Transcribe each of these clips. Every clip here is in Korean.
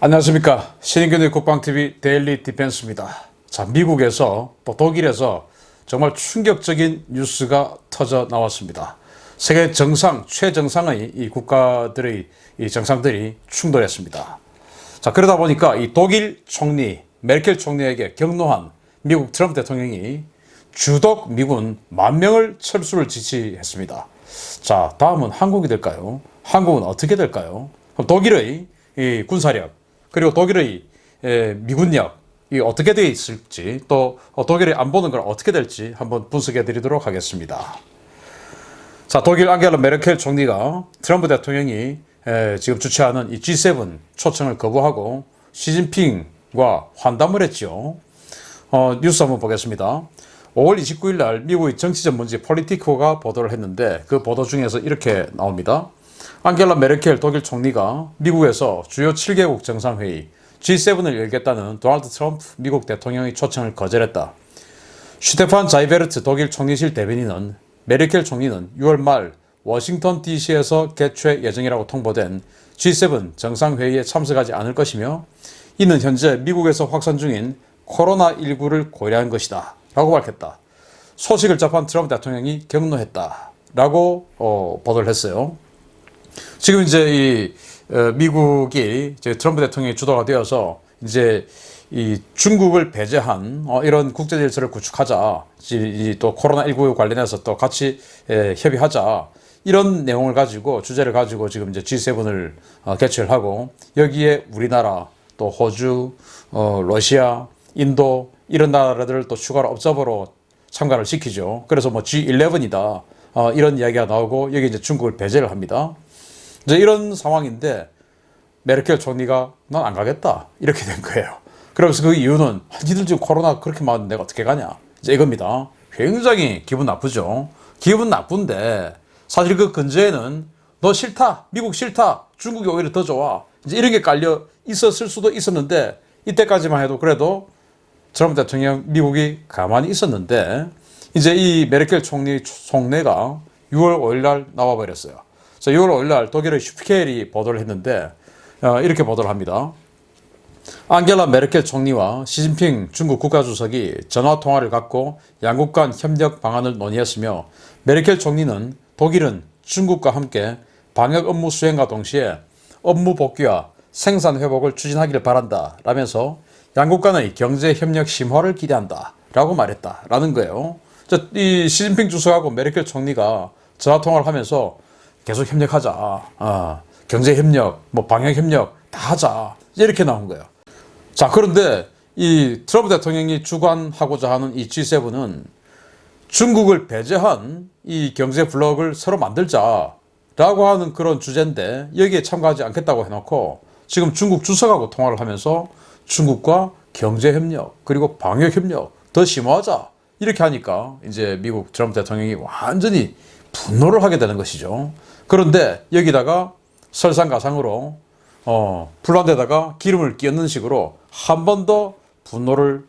안녕하십니까. 신인균의 국방TV 데일리 디펜스입니다. 자, 미국에서 또 독일에서 정말 충격적인 뉴스가 터져 나왔습니다. 세계 정상, 최정상의 이 국가들의 이 정상들이 충돌했습니다. 자, 그러다 보니까 이 독일 총리, 메르켈 총리에게 격노한 미국 트럼프 대통령이 주독 미군 10,000명을 철수를 지시했습니다. 자, 다음은 한국이 될까요? 한국은 어떻게 될까요? 그럼 독일의 이 군사력, 그리고 독일의 미군력이 어떻게 되어 있을지, 또 독일의 안보는 걸 어떻게 될지 한번 분석해 드리도록 하겠습니다. 자, 독일 앙겔라 메르켈 총리가 트럼프 대통령이 지금 주최하는 이 G7 초청을 거부하고 시진핑과 환담을 했죠. 뉴스 한번 보겠습니다. 5월 29일 날 미국의 정치 전문지 폴리티코가 보도를 했는데, 그 보도 중에서 이렇게 나옵니다. 앙겔라 메르켈 독일 총리가 미국에서 주요 7개국 정상회의 G7을 열겠다는 도널드 트럼프 미국 대통령의 초청을 거절했다. 슈테판 자이베르트 독일 총리실 대변인은 메르켈 총리는 6월 말 워싱턴 DC에서 개최 예정이라고 통보된 G7 정상회의에 참석하지 않을 것이며, 이는 현재 미국에서 확산 중인 코로나19를 고려한 것이다 라고 밝혔다. 소식을 접한 트럼프 대통령이 격노했다 라고 보도를 했어요. 지금 이제 이 미국이 이제 트럼프 대통령이 주도가 되어서 이제 이 중국을 배제한 이런 국제 질서를 구축하자, 또 코로나19 관련해서 또 같이 협의하자, 이런 내용을 가지고, 주제를 가지고 지금 이제 G7을 개최를 하고, 여기에 우리나라, 또 호주, 러시아, 인도, 이런 나라들을 또 추가로 업저버로 참가를 시키죠. 그래서 뭐 G11이다 이런 이야기가 나오고, 여기 이제 중국을 배제를 합니다. 이제 이런 상황인데 메르켈 총리가 난 안 가겠다 이렇게 된 거예요. 그러면서 그 이유는 니들 지금 코로나 그렇게 많은데 내가 어떻게 가냐, 이제 이겁니다. 굉장히 기분 나쁘죠. 기분 나쁜데 사실 그 근저에는 너 싫다, 미국 싫다, 중국이 오히려 더 좋아, 이제 이런 게 깔려 있었을 수도 있었는데, 이때까지만 해도 그래도 트럼프 대통령 미국이 가만히 있었는데, 이제 이 메르켈 총리 속내가 6월 5일 날 나와버렸어요. 자, 6월 5일 날 독일의 슈피켈이 보도를 했는데 이렇게 보도를 합니다. 앙겔라 메르켈 총리와 시진핑 중국 국가주석이 전화통화를 갖고 양국 간 협력 방안을 논의했으며, 메르켈 총리는 독일은 중국과 함께 방역 업무 수행과 동시에 업무 복귀와 생산 회복을 추진하기를 바란다 라면서 양국 간의 경제 협력 심화를 기대한다 라고 말했다라는 거예요. 이 시진핑 주석하고 메르켈 총리가 전화통화를 하면서 계속 협력하자, 경제 협력, 뭐 방역 협력 다 하자, 이렇게 나온 거예요. 자, 그런데 이 트럼프 대통령이 주관하고자 하는 이 G7은 중국을 배제한 이 경제 블록을 새로 만들자라고 하는 그런 주제인데, 여기에 참가하지 않겠다고 해놓고 지금 중국 주석하고 통화를 하면서 중국과 경제 협력 그리고 방역 협력 더 심화하자 이렇게 하니까 이제 미국 트럼프 대통령이 완전히 분노를 하게 되는 것이죠. 그런데 여기다가 설상가상으로 불난데다가 기름을 끼얹는 식으로 한 번 더 분노를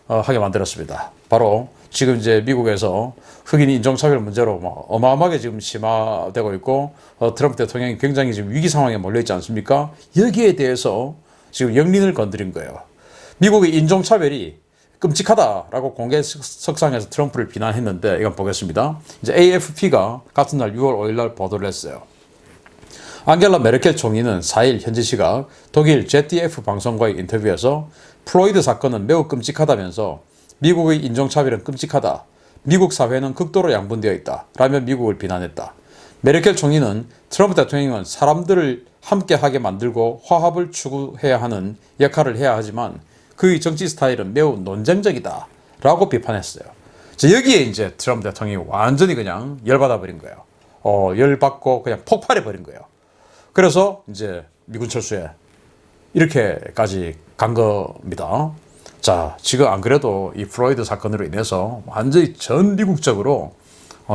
하게 만들었습니다. 바로 지금 이제 미국에서 흑인 인종차별 문제로 어마어마하게 지금 심화되고 있고, 트럼프 대통령이 굉장히 지금 위기 상황에 몰려 있지 않습니까? 여기에 대해서 지금 영린을 건드린 거예요. 미국의 인종차별이 끔찍하다라고 공개석상에서 트럼프를 비난했는데, 이건 보겠습니다. 이제 AFP가 같은 날 6월 5일 날 보도를 했어요. 앙겔라 메르켈 총리는 4일 현지 시각 독일 ZDF 방송과의 인터뷰에서 플로이드 사건은 매우 끔찍하다면서 미국의 인종차별은 끔찍하다, 미국 사회는 극도로 양분되어 있다 라며 미국을 비난했다. 메르켈 총리는 트럼프 대통령은 사람들을 함께하게 만들고 화합을 추구해야 하는 역할을 해야 하지만 그의 정치 스타일은 매우 논쟁적이다 라고 비판했어요. 여기에 이제 트럼프 대통령이 완전히 그냥 열받아 버린 거예요. 열받고 그냥 폭발해 버린 거예요. 그래서 이제 미군 철수에 이렇게까지 간 겁니다. 자, 지금 안 그래도 이 플로이드 사건으로 인해서 완전히 전 미국적으로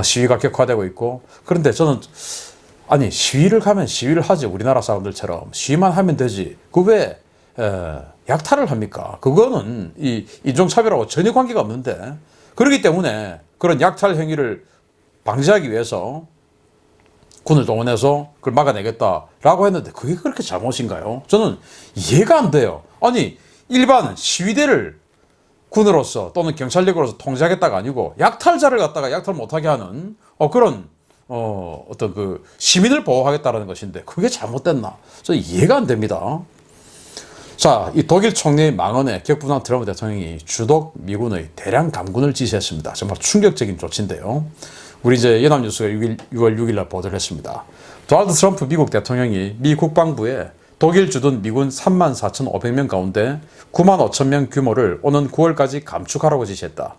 시위가 격화되고 있고, 그런데 저는 아니, 시위를 가면 시위를 하지, 우리나라 사람들처럼 시위만 하면 되지, 그 왜 약탈을 합니까? 그거는 이 인종차별하고 전혀 관계가 없는데, 그렇기 때문에 그런 약탈 행위를 방지하기 위해서 군을 동원해서 그걸 막아내겠다라고 했는데 그게 그렇게 잘못인가요? 저는 이해가 안 돼요. 아니 일반 시위대를 군으로서 또는 경찰력으로서 통제하겠다가 아니고 약탈자를 갖다가 약탈 못하게 하는 그런 어떤 그 시민을 보호하겠다라는 것인데 그게 잘못됐나? 저 이해가 안 됩니다. 자, 이 독일 총리의 망언에 격분한 트럼프 대통령이 주독 미군의 대량 감군을 지시했습니다. 정말 충격적인 조치인데요. 우리 이제 연합뉴스가 6월 6일 날 보도를 했습니다. 도널드 트럼프 미국 대통령이 미 국방부에 독일 주둔 미군 34,500명 가운데 95,000명 규모를 오는 9월까지 감축하라고 지시했다.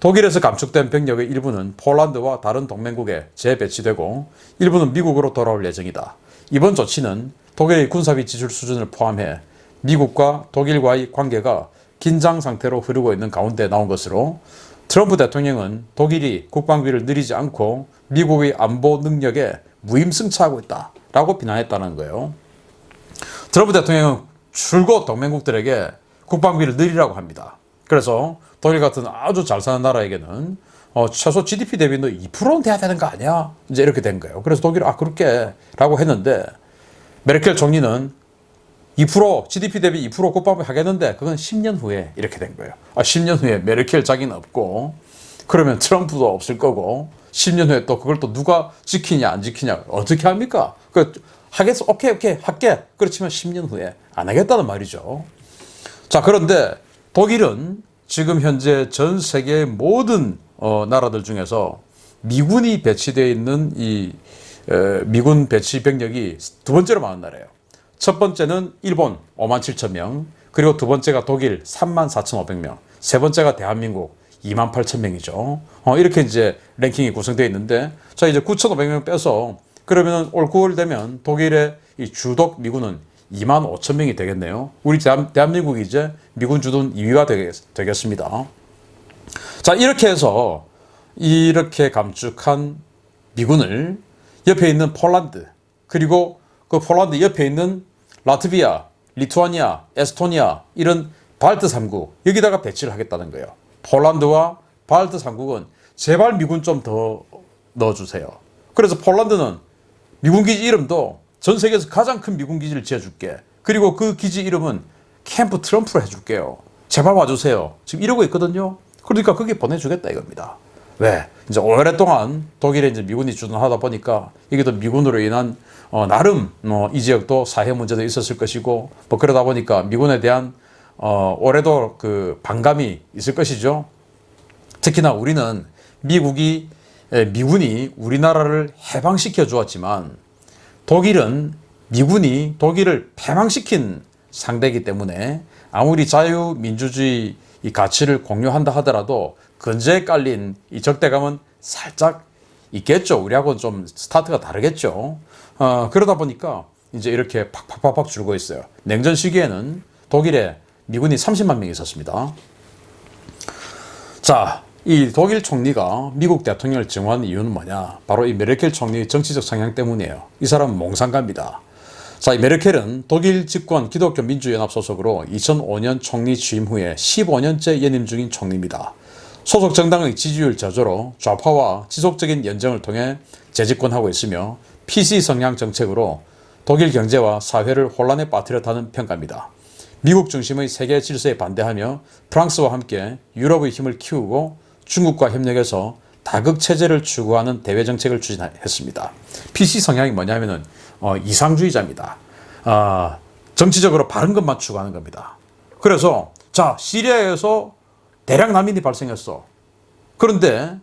독일에서 감축된 병력의 일부는 폴란드와 다른 동맹국에 재배치되고 일부는 미국으로 돌아올 예정이다. 이번 조치는 독일의 군사비 지출 수준을 포함해 미국과 독일과의 관계가 긴장 상태로 흐르고 있는 가운데 나온 것으로 트럼프 대통령은 독일이 국방비를 늘리지 않고 미국의 안보 능력에 무임승차하고 있다라고 비난했다는 거예요. 트럼프 대통령은 줄곧 동맹국들에게 국방비를 늘리라고 합니다. 그래서 독일 같은 아주 잘 사는 나라에게는 최소 GDP 대비 너 2%는 돼야 되는 거 아니야? 이제 이렇게 된 거예요. 그래서 독일은 그렇게 라고 했는데 메르켈 총리는 2% GDP 대비 2% 국방비 하겠는데 그건 10년 후에 이렇게 된 거예요. 10년 후에 메르켈 자기는 없고 그러면 트럼프도 없을 거고 10년 후에 또 그걸 또 누가 지키냐 안 지키냐 어떻게 합니까? 하겠어? 오케이 할게. 그렇지만 10년 후에 안 하겠다는 말이죠. 자, 그런데 독일은 지금 현재 전 세계 모든 나라들 중에서 미군이 배치되어 있는 이 미군 배치 병력이 두 번째로 많은 나라예요. 첫 번째는 일본 57,000명, 그리고 두 번째가 독일 34,500명, 세 번째가 대한민국 28,000명이죠. 이렇게 이제 랭킹이 구성되어 있는데, 자, 이제 9,500명 빼서 그러면 올 9월 되면 독일의 이 주독 미군은 25,000명이 되겠네요. 우리 대한민국이 이제 미군 주둔 2위가 되겠습니다. 자, 이렇게 해서 이렇게 감축한 미군을 옆에 있는 폴란드, 그리고 그 폴란드 옆에 있는 라트비아, 리투아니아, 에스토니아 이런 발트 3국 여기다가 배치를 하겠다는 거예요. 폴란드와 발트 3국은 제발 미군 좀 더 넣어주세요. 그래서 폴란드는 미군 기지 이름도 전 세계에서 가장 큰 미군 기지를 지어줄게. 그리고 그 기지 이름은 캠프 트럼프로 해줄게요. 제발 와주세요. 지금 이러고 있거든요. 그러니까 거기 보내주겠다 이겁니다. 왜? 이제 오랫동안 독일에 이제 미군이 주둔하다 보니까 이게 또 미군으로 인한 나름 이 지역도 사회 문제도 있었을 것이고 뭐 그러다 보니까 미군에 대한 올해도 그 반감이 있을 것이죠. 특히나 우리는 미군이 우리나라를 해방시켜 주었지만 독일은 미군이 독일을 패망시킨 상대이기 때문에 아무리 자유민주주의 이 가치를 공유한다 하더라도 근저에 깔린 이 적대감은 살짝 있겠죠. 우리하고는 좀 스타트가 다르겠죠. 그러다 보니까 이제 이렇게 팍팍팍팍 줄고 있어요. 냉전 시기에는 독일에 미군이 30만 명이 있었습니다. 자, 이 독일 총리가 미국 대통령을 증오하는 이유는 뭐냐? 바로 이 메르켈 총리의 정치적 성향 때문이에요. 이 사람은 몽상가입니다. 자, 이 메르켈은 독일 집권 기독교 민주연합 소속으로 2005년 총리 취임 후에 15년째 연임 중인 총리입니다. 소속 정당의 지지율 저조로 좌파와 지속적인 연정을 통해 재집권하고 있으며 PC 성향 정책으로 독일 경제와 사회를 혼란에 빠뜨렸다는 평가입니다. 미국 중심의 세계 질서에 반대하며 프랑스와 함께 유럽의 힘을 키우고 중국과 협력해서 다극 체제를 추구하는 대외 정책을 추진했습니다. PC 성향이 뭐냐면은 이상주의자입니다. 정치적으로 바른 것만 추구하는 겁니다. 그래서 자, 시리아에서 대량 난민이 발생했어. 그런데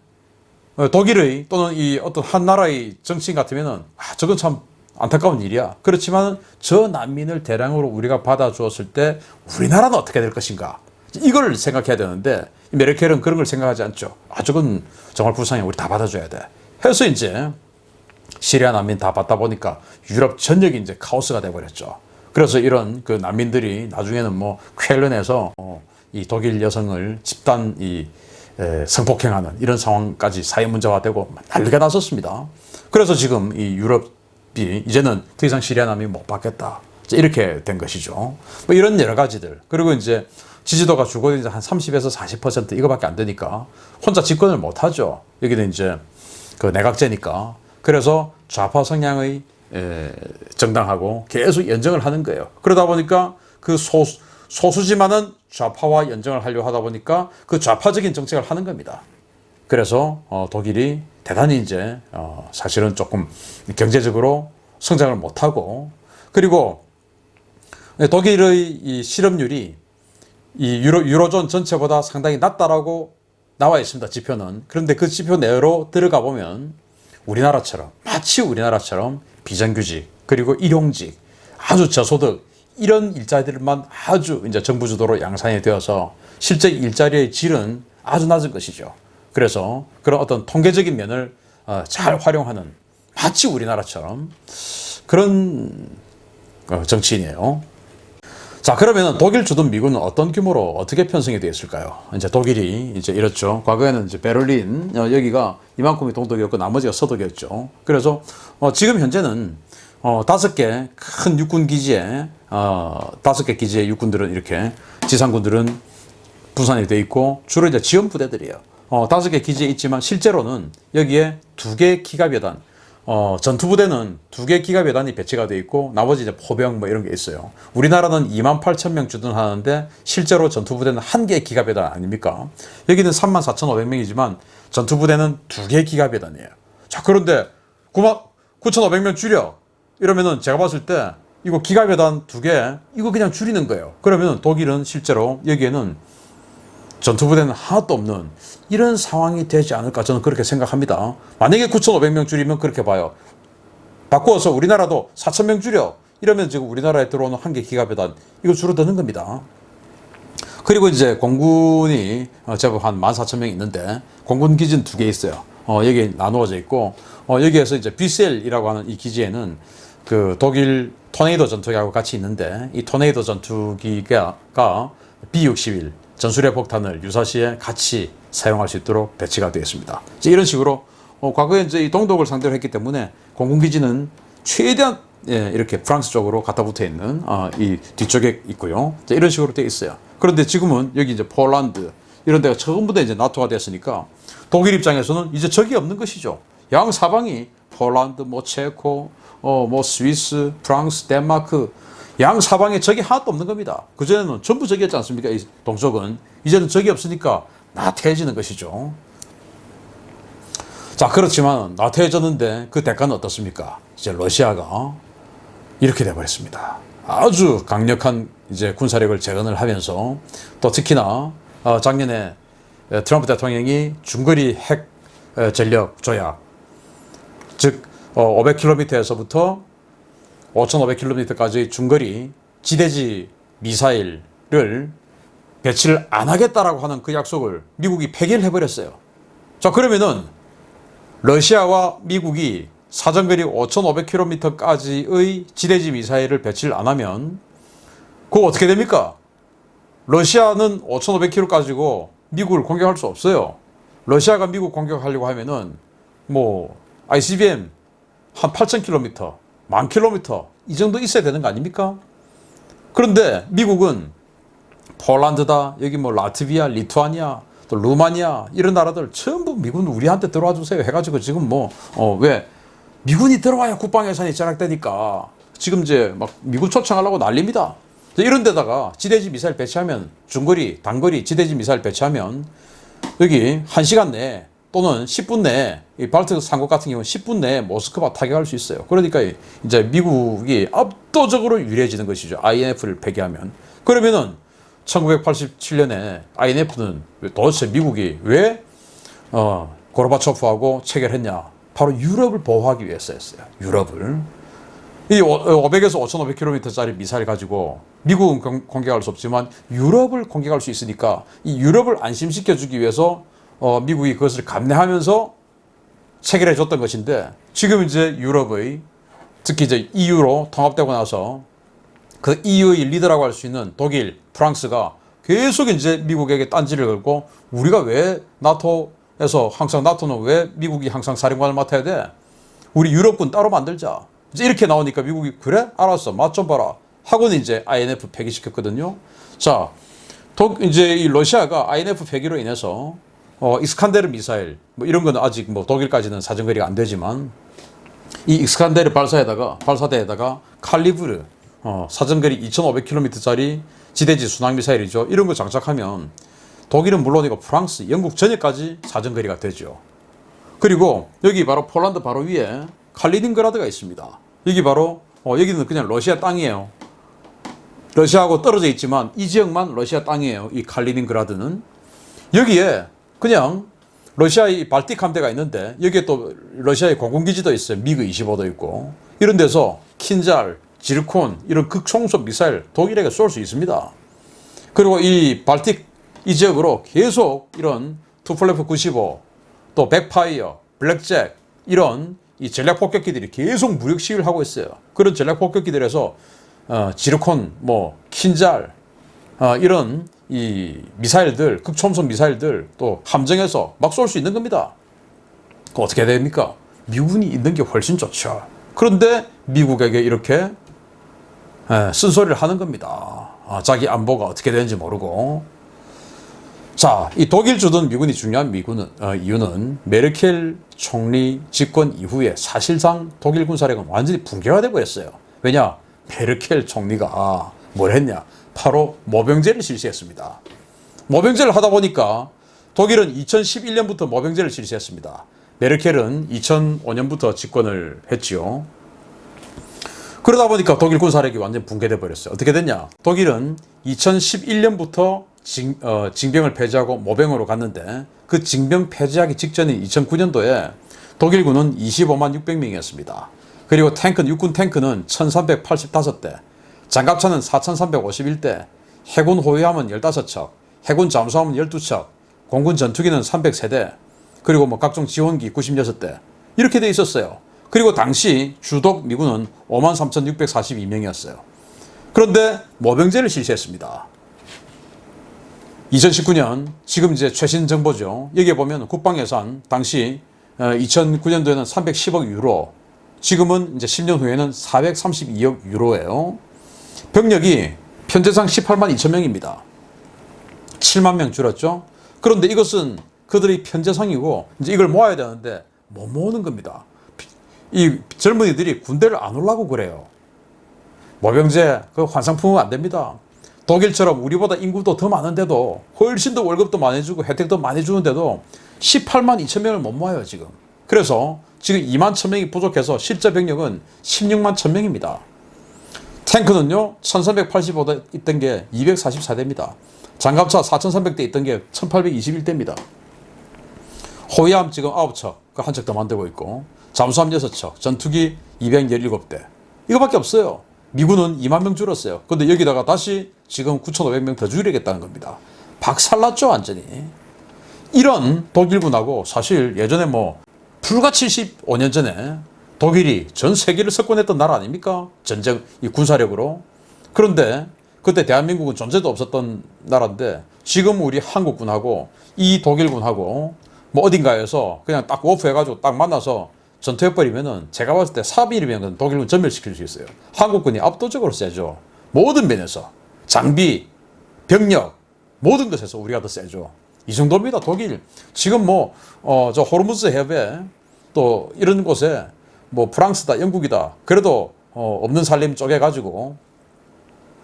독일의 또는 이 어떤 한 나라의 정치인 같으면은 저건 참 안타까운 일이야. 그렇지만 저 난민을 대량으로 우리가 받아주었을 때 우리나라는 어떻게 될 것인가? 이걸 생각해야 되는데 메르켈은 그런 걸 생각하지 않죠. 저건 정말 불쌍해. 우리 다 받아줘야 돼. 해서 이제 시리아 난민 다 받다 보니까 유럽 전역이 이제 카오스가 돼버렸죠. 그래서 이런 그 난민들이 나중에는 뭐 쾰른에서 이 독일 여성을 집단 성폭행하는 이런 상황까지 사회 문제화 되고 난리가 났었습니다. 그래서 지금 이 유럽이 이제는 더 이상 시리아 난민 못 받겠다. 이렇게 된 것이죠. 뭐 이런 여러 가지들. 그리고 이제 지지도가 죽어도 이제 한 30에서 40% 이거밖에 안 되니까 혼자 집권을 못 하죠. 여기는 이제 그 내각제니까. 그래서 좌파 성향의 정당하고 계속 연정을 하는 거예요. 그러다 보니까 그 소수지만은 좌파와 연정을 하려고 하다 보니까 그 좌파적인 정책을 하는 겁니다. 그래서 독일이 대단히 이제 사실은 조금 경제적으로 성장을 못하고, 그리고 독일의 이 실업률이 이 유로존 전체보다 상당히 낮다라고 나와 있습니다. 지표는. 그런데 그 지표 내로 들어가 보면 우리나라처럼, 마치 우리나라처럼 비정규직, 그리고 일용직, 아주 저소득 이런 일자리들만 아주 이제 정부 주도로 양산이 되어서 실제 일자리의 질은 아주 낮은 것이죠. 그래서 그런 어떤 통계적인 면을 잘 활용하는, 마치 우리나라처럼 그런 정치인이에요. 자, 그러면 독일 주둔 미군은 어떤 규모로 어떻게 편성이 되어 있을까요? 이제 독일이 이제 이렇죠. 과거에는 이제 베를린 여기가 이만큼이 동독이었고 나머지가 서독이었죠. 그래서 지금 현재는 5개 큰 육군 기지에 5개 기지의 육군들은 이렇게, 지상군들은 분산이 되어 있고 주로 이제 지원 부대들이에요. 5개 기지에 있지만 실제로는 여기에 2개 기갑여단, 전투부대는 2개 기갑여단이 배치가 되어 있고 나머지 이제 포병 뭐 이런 게 있어요. 우리나라는 28,000명 주둔하는데 실제로 전투부대는 1개의 기갑여단 아닙니까? 여기는 34,500명이지만 전투부대는 2개의 기갑여단이에요. 자, 그런데 9,500명 줄여 이러면은 제가 봤을 때 이거 기갑여단 2개 이거 그냥 줄이는 거예요. 그러면 독일은 실제로 여기에는 전투부대는 하나도 없는 이런 상황이 되지 않을까, 저는 그렇게 생각합니다. 만약에 9,500명 줄이면 그렇게 봐요. 바꾸어서 우리나라도 4,000명 줄여 이러면 지금 우리나라에 들어오는 1개 기갑여단 이거 줄어드는 겁니다. 그리고 이제 공군이 제법 한 14,000명 있는데 공군 기지는 2개 있어요. 여기 나누어져 있고 여기에서 이제 비셀이라고 하는 이 기지에는 그 독일 토네이도 전투기하고 같이 있는데, 이 토네이도 전투기가 B-61 전술핵 폭탄을 유사시에 같이 사용할 수 있도록 배치가 되어 있습니다. 이런 식으로 과거에 이제 이 동독을 상대로 했기 때문에 공군기지는 최대한 이렇게 프랑스 쪽으로 갖다 붙어 있는 이 뒤쪽에 있고요. 이런 식으로 되어 있어요. 그런데 지금은 여기 이제 폴란드 이런 데가 전부 다 이제 나토가 됐으니까 독일 입장에서는 이제 적이 없는 것이죠. 양 사방이 폴란드, 뭐 체코, 뭐 스위스, 프랑스, 덴마크 양 사방에 적이 하나도 없는 겁니다. 그전에는 전부 적이었지 않습니까? 이 동쪽은. 이제는 적이 없으니까 나태해지는 것이죠. 자, 그렇지만 나태해졌는데 그 대가는 어떻습니까? 이제 러시아가 이렇게 돼버렸습니다. 아주 강력한 이제 군사력을 재건을 하면서, 또 특히나 작년에 트럼프 대통령이 중거리 핵 전력 조약, 즉 500km에서부터 5,500km까지 중거리 지대지 미사일을 배치를 안 하겠다라고 하는 그 약속을 미국이 폐기를 해버렸어요. 자, 그러면은 러시아와 미국이 사정거리 5,500km까지의 지대지 미사일을 배치를 안 하면 그거 어떻게 됩니까? 러시아는 5,500km 가지고 미국을 공격할 수 없어요. 러시아가 미국 공격하려고 하면은 뭐 ICBM 한 8,000km, 10,000km 이 정도 있어야 되는 거 아닙니까? 그런데 미국은 폴란드다, 여기 뭐 라트비아, 리투아니아, 또 루마니아 이런 나라들 전부 미군 우리한테 들어와 주세요 해가지고 지금 뭐 왜 미군이 들어와야 국방 예산이 절약되니까 지금 이제 막 미군 초청하려고 난립니다. 이런 데다가 지대지 미사일 배치하면, 중거리, 단거리 지대지 미사일 배치하면 여기 1시간 내에 또는 10분 내에, 이 발트 삼국 같은 경우는 10분 내에 모스크바 타격할 수 있어요. 그러니까 이제 미국이 압도적으로 유리해지는 것이죠. INF를 폐기하면. 그러면은 1987년에 INF는 도대체 미국이 왜 고르바초프하고 체결했냐? 바로 유럽을 보호하기 위해서였어요. 유럽을. 이 500에서 5,500km짜리 미사일 가지고 미국은 공격할 수 없지만 유럽을 공격할 수 있으니까 이 유럽을 안심시켜주기 위해서 미국이 그것을 감내하면서 체결해 줬던 것인데, 지금 이제 유럽의, 특히 이제 EU로 통합되고 나서 그 EU의 리더라고 할 수 있는 독일, 프랑스가 계속 이제 미국에게 딴지를 걸고, 우리가 왜 나토에서 항상, 나토는 왜 미국이 항상 사령관을 맡아야 돼? 우리 유럽군 따로 만들자. 이제 이렇게 나오니까 미국이 그래? 알았어. 맛 좀 봐라. 하고는 이제 INF 폐기시켰거든요. 자, 이제 이 러시아가 INF 폐기로 인해서 이스칸데르 미사일 뭐 이런 거는 아직 뭐 독일까지는 사정거리가 안 되지만 이 익스칸데르 발사대에다가 칼리브르 사정거리 2500km짜리 지대지 순항미사일이죠. 이런 거 장착하면 독일은 물론이고 프랑스, 영국 전역까지 사정거리가 되죠. 그리고 여기 바로 폴란드 바로 위에 칼리닝그라드가 있습니다. 여기 바로 여기는 그냥 러시아 땅이에요. 러시아하고 떨어져 있지만 이 지역만 러시아 땅이에요. 이 칼리닝그라드는. 여기에 그냥 러시아의 발틱 함대가 있는데 여기에 또 러시아의 공군기지도 있어요. 미그 25도 있고. 이런 데서 킨잘, 지르콘 이런 극초음속 미사일 독일에게 쏠 수 있습니다. 그리고 이 발틱 이 지역으로 계속 이런 투플레프 95, 또 백파이어, 블랙잭 이런 이 전략 폭격기들이 계속 무력 시위를 하고 있어요. 그런 전략 폭격기들에서 지르콘, 킨잘 이런 이 미사일들, 극초음속 미사일들 또 함정에서 막 쏠 수 있는 겁니다. 어떻게 됩니까? 미군이 있는 게 훨씬 좋죠. 그런데 미국에게 이렇게 쓴소리를 하는 겁니다. 자기 안보가 어떻게 되는지 모르고. 자, 이 독일 주둔 미군이 중요한 이유는 메르켈 총리 집권 이후에 사실상 독일 군사력은 완전히 붕괴가 되고 있어요. 왜냐? 메르켈 총리가 뭘 했냐? 바로 모병제를 실시했습니다. 모병제를 하다 보니까 독일은 2011년부터 모병제를 실시했습니다. 메르켈은 2005년부터 집권을 했지요. 그러다 보니까 독일 군사력이 완전 붕괴돼 버렸어요. 어떻게 됐냐? 독일은 2011년부터 징병을 폐지하고 모병으로 갔는데 그 징병 폐지하기 직전인 2009년도에 독일군은 25만 600명이었습니다. 그리고 육군 탱크는 1385대, 장갑차는 4351대, 해군 호위함은 15척, 해군 잠수함은 12척, 공군 전투기는 300세대, 그리고 각종 지원기 96대 이렇게 돼 있었어요. 그리고 당시 주독 미군은 53,642명이었어요. 그런데 모병제를 실시했습니다. 2019년 지금 이제 최신 정보죠. 여기에 보면 국방 예산 당시 2009년도에는 310억 유로, 지금은 이제 10년 후에는 432억 유로예요. 병력이 현재상 18만 2천 명입니다. 7만 명 줄었죠. 그런데 이것은 그들의 현재상이고 이제 이걸 모아야 되는데 못 모으는 겁니다. 이 젊은이들이 군대를 안 오려고 그래요. 모병제 그 환상품은 안 됩니다. 독일처럼 우리보다 인구도 더 많은데도 훨씬 더 월급도 많이 주고 혜택도 많이 주는데도 18만 2천 명을 못 모아요 지금. 그래서 지금 2만 1천 명이 부족해서 실제 병력은 16만 1천 명입니다. 탱크는요 1385대 있던 게 244대입니다. 장갑차 4300대 있던 게 1821대입니다. 호위함 지금 9척, 그 한 척 더 만들고 있고, 잠수함 6척, 전투기 217대. 이거밖에 없어요. 미군은 2만 명 줄었어요. 근데 여기다가 다시 지금 9,500명 더 줄이겠다는 겁니다. 박살났죠, 완전히. 이런 독일군하고 사실 예전에 불과 75년 전에 독일이 전 세계를 석권했던 나라 아닙니까? 전쟁, 이 군사력으로. 그런데 그때 대한민국은 존재도 없었던 나라인데 지금 우리 한국군하고 이 독일군하고 어딘가에서 그냥 딱 워프해가지고 딱 만나서 전투해버리면은 제가 봤을 때 3일이면 독일군 전멸시킬 수 있어요. 한국군이 압도적으로 세죠. 모든 면에서. 장비, 병력, 모든 것에서 우리가 더 세죠. 이 정도입니다, 독일. 지금 저 호르무즈 해협에 또 이런 곳에 프랑스다, 영국이다. 그래도 없는 살림 쪼개가지고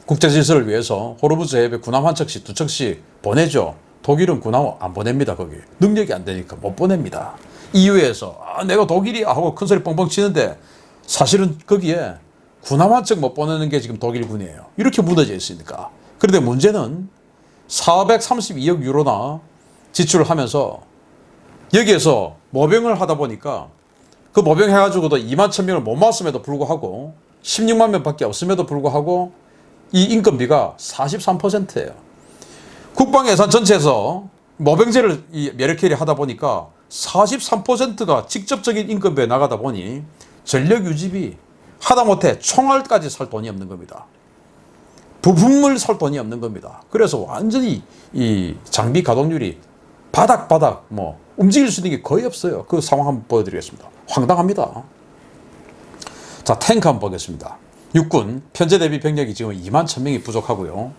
국제 질서를 위해서 호르무즈 해협에 군함 한 척씩, 두 척씩 보내죠. 독일은 군함 안 보냅니다, 거기. 능력이 안 되니까 못 보냅니다. EU에서 내가 독일이야 하고 큰소리 뻥뻥 치는데 사실은 거기에 군함 한 척 못 보내는 게 지금 독일군이에요. 이렇게 무너져 있으니까. 그런데 문제는 432억 유로나 지출을 하면서 여기에서 모병을 하다 보니까 그 모병 해가지고도 2만 1천 명을 못 모았음에도 불구하고 16만 명밖에 없음에도 불구하고 이 인건비가 43%예요. 국방 예산 전체에서 모병제를 이 메르켈이 하다 보니까 43%가 직접적인 인건비에 나가다 보니 전력 유지비 하다못해 총알까지 살 돈이 없는 겁니다. 부품을 살 돈이 없는 겁니다. 그래서 완전히 이 장비 가동률이 바닥 움직일 수 있는 게 거의 없어요. 그 상황 한번 보여드리겠습니다. 황당합니다. 자, 탱크 한번 보겠습니다. 육군 현재 대비 병력이 지금 2만 1,000명이 부족하고요.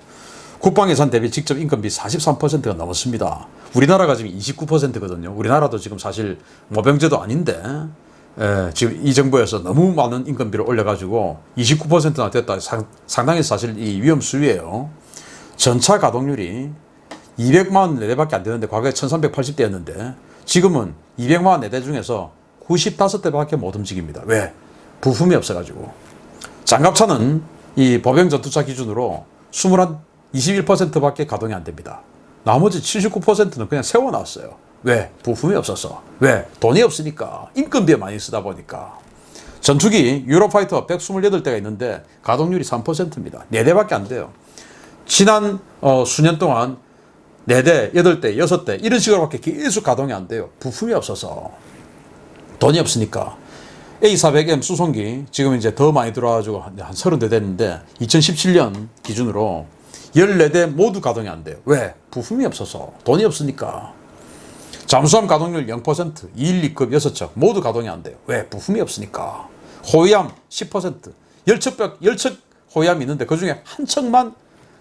국방 예산 대비 직접 인건비 43%가 넘었습니다. 우리나라가 지금 29%거든요. 우리나라도 지금 사실 모병제도 아닌데 지금 이 정부에서 너무 많은 인건비를 올려가지고 29%나 됐다. 상당히 사실 이 위험 수위예요. 전차 가동률이 200만 4대밖에 안 되는데 과거에 1380대였는데 지금은 200만 4대 중에서 95대밖에 못 움직입니다. 왜? 부품이 없어가지고. 장갑차는 이 보병 전투차 기준으로 21%밖에 가동이 안 됩니다. 나머지 79%는 그냥 세워놨어요. 왜? 부품이 없어서. 왜? 돈이 없으니까. 인건비에 많이 쓰다 보니까. 전투기 유로파이터 128대가 있는데 가동률이 3%입니다. 4대밖에 안 돼요. 지난 수년 동안 4대, 8대, 6대 이런 식으로밖에 계속 가동이 안 돼요. 부품이 없어서. 돈이 없으니까. A400M 수송기 지금 이제 더 많이 들어와가지고 한 30대 됐는데 2017년 기준으로 14대 모두 가동이 안 돼요. 왜? 부품이 없어서. 돈이 없으니까. 잠수함 가동률 0%, 212급 6척 모두 가동이 안 돼요. 왜? 부품이 없으니까. 호위함 10%, 열척 호위함이 있는데 그 중에 한 척만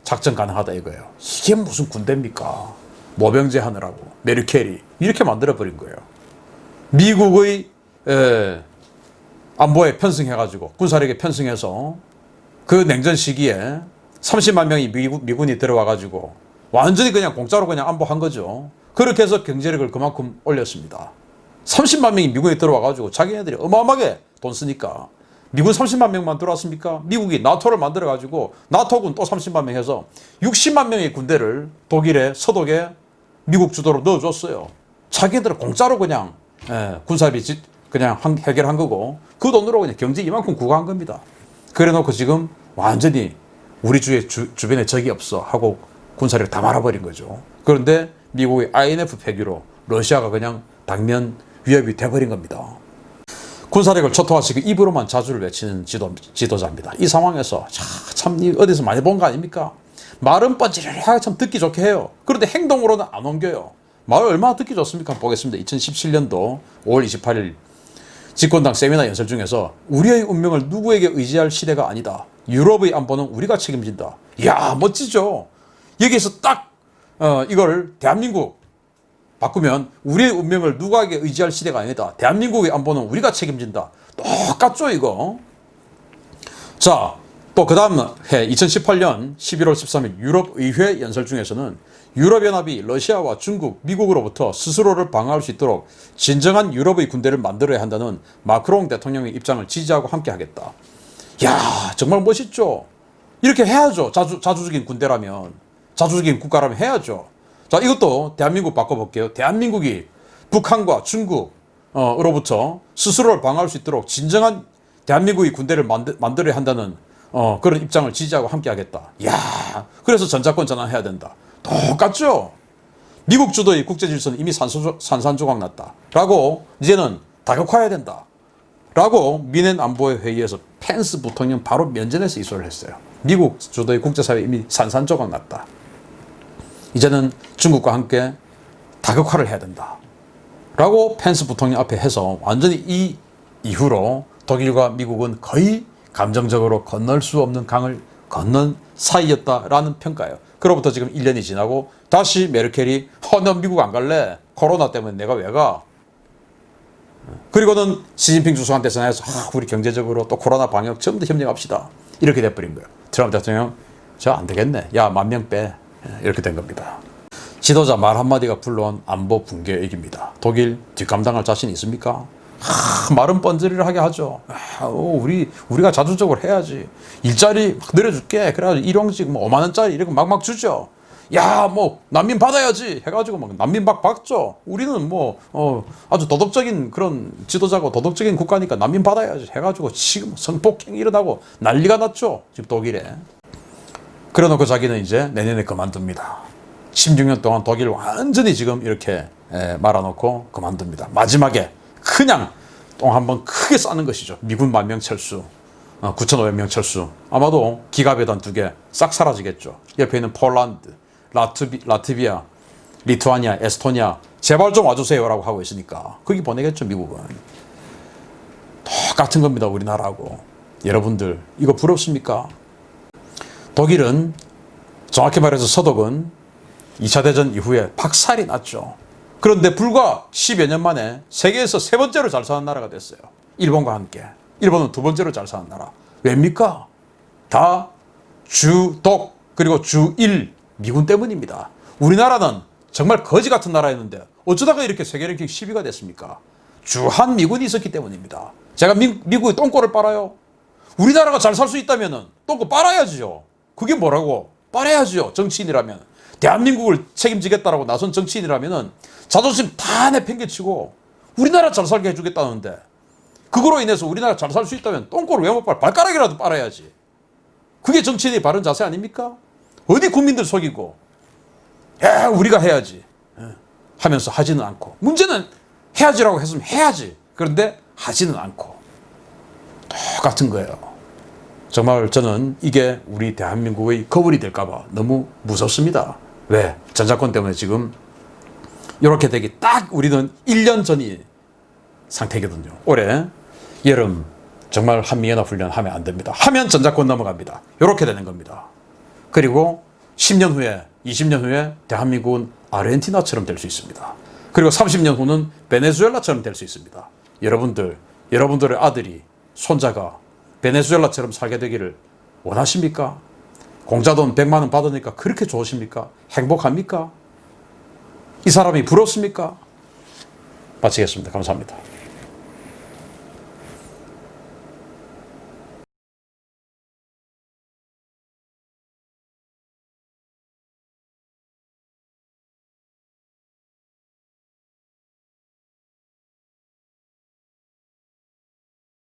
작전 가능하다 이거예요. 이게 무슨 군대입니까? 모병제 하느라고 메르켈이 이렇게 만들어버린 거예요. 미국의 안보에 편승해가지고 군사력에 편승해서 그 냉전 시기에 30만 명이 미군이 들어와가지고 완전히 그냥 공짜로 그냥 안보한 거죠. 그렇게 해서 경제력을 그만큼 올렸습니다. 30만 명이 미군에 들어와가지고 자기네들이 어마어마하게 돈 쓰니까 미군 30만 명만 들어왔습니까? 미국이 나토를 만들어가지고 나토군 또 30만 명 해서 60만 명의 군대를 독일에 서독에 미국 주도로 넣어줬어요. 자기네들은 공짜로 그냥 군사비 그냥 해결한 거고 그 돈으로 그냥 경제 이만큼 구가한 겁니다. 그래 놓고 지금 완전히 우리 주변에 적이 없어 하고 군사력을 다 말아버린 거죠. 그런데 미국의 INF 폐기로 러시아가 그냥 당면 위협이 돼버린 겁니다. 군사력을 초토화시키고 입으로만 자주를 외치는 지도자입니다. 이 상황에서 참 어디서 많이 본 거 아닙니까? 말은 뻔질하게 참 듣기 좋게 해요. 그런데 행동으로는 안 옮겨요. 말 얼마나 듣기 좋습니까? 보겠습니다. 2017년도 5월 28일 집권당 세미나 연설 중에서 우리의 운명을 누구에게 의지할 시대가 아니다. 유럽의 안보는 우리가 책임진다. 이야 멋지죠. 여기에서 딱 이걸 대한민국 바꾸면 우리의 운명을 누구에게 의지할 시대가 아니다. 대한민국의 안보는 우리가 책임진다. 똑같죠 이거. 자, 또 그 다음 해 2018년 11월 13일 유럽의회 연설 중에서는 유럽연합이 러시아와 중국, 미국으로부터 스스로를 방어할 수 있도록 진정한 유럽의 군대를 만들어야 한다는 마크롱 대통령의 입장을 지지하고 함께하겠다. 야 정말 멋있죠. 이렇게 해야죠. 자주적인 군대라면, 자주적인 국가라면 해야죠. 자, 이것도 대한민국 바꿔볼게요. 대한민국이 북한과 중국으로부터 스스로를 방어할 수 있도록 진정한 대한민국의 군대를 만들어야 한다는 그런 입장을 지지하고 함께하겠다. 이야, 그래서 전자권 전환해야 된다. 똑같죠? 미국 주도의 국제질서는 이미 산산조각 났다. 라고 이제는 다격화해야 된다. 라고 미넨 안보회 회의에서 펜스 부통령 바로 면전에서 이 소리를 했어요. 미국 주도의 국제사회 이미 산산조각 났다. 이제는 중국과 함께 다격화를 해야 된다. 라고 펜스 부통령 앞에 해서 완전히 이 이후로 독일과 미국은 거의 감정적으로 건널 수 없는 강을 건넌 사이였다라는 평가예요. 그로부터 지금 1년이 지나고 다시 메르켈이 너 미국 안 갈래? 코로나 때문에 내가 왜 가? 그리고는 시진핑 주석한테 전화해서 우리 경제적으로 또 코로나 방역 전부 다 협력합시다. 이렇게 돼버린 거예요. 트럼프 대통령 저 안 되겠네. 야 10,000명 빼. 이렇게 된 겁니다. 지도자 말 한마디가 불러온 안보 붕괴 위기입니다. 독일 뒷감당할 자신 있습니까? 말은 뻔질을 하게 하죠. 우리가 자주적으로 해야지. 일자리 늘려줄게. 그래가지고 일용직 5만 원짜리 이렇게 막막 주죠. 야, 난민 받아야지. 해가지고 난민 막 받죠. 우리는 아주 도덕적인 그런 지도자고 도덕적인 국가니까 난민 받아야지. 해가지고 지금 성폭행이 일어나고 난리가 났죠. 지금 독일에. 그래 놓고 자기는 이제 내년에 그만둡니다. 16년 동안 독일 완전히 지금 이렇게 말아놓고 그만둡니다. 마지막에 그냥 똥 한번 크게 싸는 것이죠. 미군 10,000명 철수, 9,500명 철수. 아마도 기갑여단 2개 싹 사라지겠죠. 옆에 있는 폴란드, 라트비아, 리투아니아, 에스토니아 제발 좀 와주세요라고 하고 있으니까 거기 보내겠죠. 미국은. 똑같은 겁니다. 우리나라하고. 여러분들 이거 부럽습니까? 독일은 정확히 말해서 서독은 2차 대전 이후에 박살이 났죠. 그런데 불과 10여 년 만에 세계에서 3번째로 잘 사는 나라가 됐어요. 일본과 함께. 일본은 두 번째로 잘 사는 나라. 왜입니까? 다 주독 그리고 주일 미군 때문입니다. 우리나라는 정말 거지 같은 나라였는데 어쩌다가 이렇게 세계랭킹 10위가 됐습니까? 주한 미군이 있었기 때문입니다. 제가 미국의 똥꼬를 빨아요? 우리나라가 잘 살 수 있다면 똥꼬 빨아야지요. 그게 뭐라고? 빨아야지요. 정치인이라면. 대한민국을 책임지겠다라고 나선 정치인이라면 자존심 다 내팽개치고 우리나라 잘 살게 해주겠다는데 그거로 인해서 우리나라 잘 살 수 있다면 똥꼬를 왜 못 빨아? 발가락이라도 빨아야지. 그게 정치인의 바른 자세 아닙니까? 어디 국민들 속이고 우리가 해야지 하면서 하지는 않고 문제는 해야지라고 했으면 해야지. 그런데 하지는 않고 똑같은 거예요. 정말 저는 이게 우리 대한민국의 거울이 될까 봐 너무 무섭습니다. 왜? 전자권 때문에 지금 이렇게 되기 딱 우리는 1년 전이 상태거든요. 올해 여름 정말 한미연합훈련 하면 안 됩니다. 하면 전자권 넘어갑니다. 이렇게 되는 겁니다. 그리고 10년 후에 20년 후에 대한민국은 아르헨티나처럼 될 수 있습니다. 그리고 30년 후는 베네수엘라처럼 될 수 있습니다. 여러분들의 아들이 손자가 베네수엘라처럼 살게 되기를 원하십니까? 공자돈 100만 원 받으니까 그렇게 좋으십니까? 행복합니까? 이 사람이 부럽습니까? 마치겠습니다. 감사합니다.